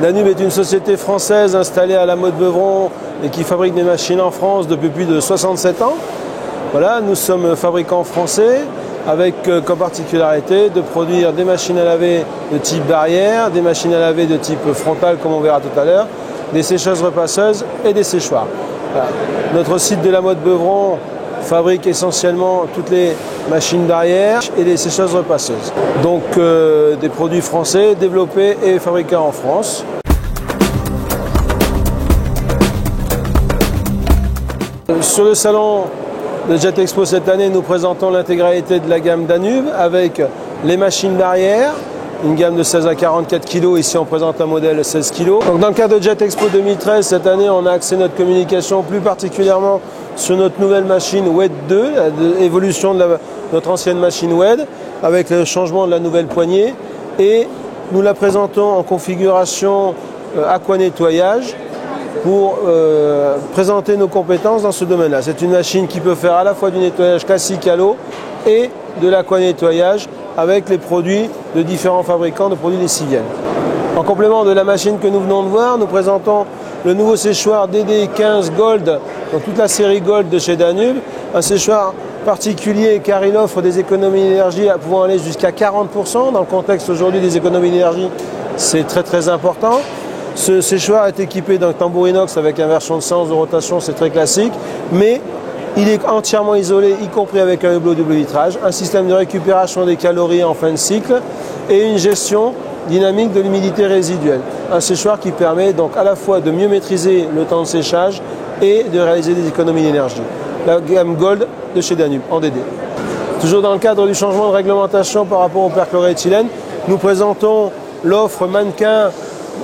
Danube est une société française installée à la Motte-Beuvron et qui fabrique des machines en France depuis plus de 67 ans. Voilà, nous sommes fabricants français avec comme particularité de produire des machines à laver de type barrière, des machines à laver de type frontal comme on verra tout à l'heure, des sécheuses repasseuses et des séchoirs. Voilà. Notre site de la Motte-Beuvron fabrique essentiellement toutes les machines barrières et les sécheuses repasseuses. Donc des produits français développés et fabriqués en France. Sur le salon de Jet Expo cette année, nous présentons l'intégralité de la gamme Danube avec les machines barrières, une gamme de 16 à 44 kg. Ici, on présente un modèle 16 kg. Donc, dans le cadre de Jet Expo 2013, cette année, on a axé notre communication plus particulièrement sur notre nouvelle machine WED 2, l'évolution de notre ancienne machine WED, avec le changement de la nouvelle poignée. Et nous la présentons en configuration aqua-nettoyage pour présenter nos compétences dans ce domaine-là. C'est une machine qui peut faire à la fois du nettoyage classique à l'eau et de l'aqua-nettoyage avec les produits de différents fabricants de produits lessiviels. En complément de la machine que nous venons de voir, nous présentons le nouveau séchoir DD15 Gold, donc toute la série Gold de chez Danube, un séchoir particulier car il offre des économies d'énergie pouvant aller jusqu'à 40%. Dans le contexte aujourd'hui des économies d'énergie, c'est très important. Ce séchoir est équipé d'un tambour inox avec inversion de sens de rotation, c'est très classique, mais il est entièrement isolé, y compris avec un hublot double vitrage, un système de récupération des calories en fin de cycle et une gestion dynamique de l'humidité résiduelle. Un séchoir qui permet donc à la fois de mieux maîtriser le temps de séchage et de réaliser des économies d'énergie. La gamme Gold de chez Danube, en DD. Toujours dans le cadre du changement de réglementation par rapport au perchloréthylène, nous présentons l'offre mannequin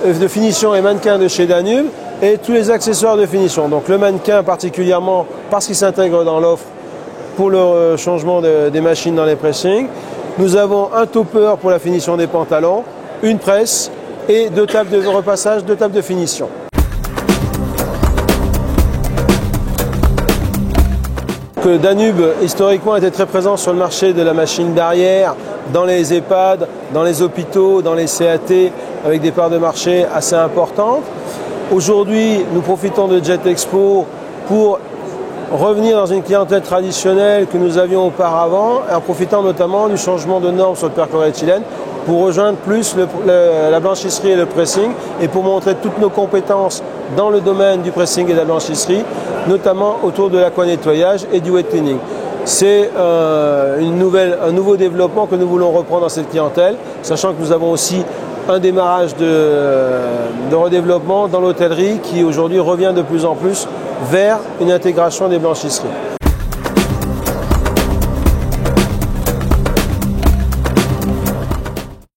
de finition et mannequin de chez Danube et tous les accessoires de finition. Donc le mannequin particulièrement parce qu'il s'intègre dans l'offre pour le changement des machines dans les pressings. Nous avons un topper pour la finition des pantalons, une presse et 2 tables de repassage, 2 tables de finition. Que Danube historiquement était très présent sur le marché de la machine barrière, dans les EHPAD, dans les hôpitaux, dans les CAT, avec des parts de marché assez importantes. Aujourd'hui, nous profitons de Jet Expo pour revenir dans une clientèle traditionnelle que nous avions auparavant, en profitant notamment du changement de normes sur le perchloréthylène pour rejoindre plus la blanchisserie et le pressing et pour montrer toutes nos compétences dans le domaine du pressing et de la blanchisserie, notamment autour de l'aqua-nettoyage et du wet cleaning. C'est un nouveau développement que nous voulons reprendre dans cette clientèle, sachant que nous avons aussi un démarrage de redéveloppement dans l'hôtellerie qui aujourd'hui revient de plus en plus vers une intégration des blanchisseries.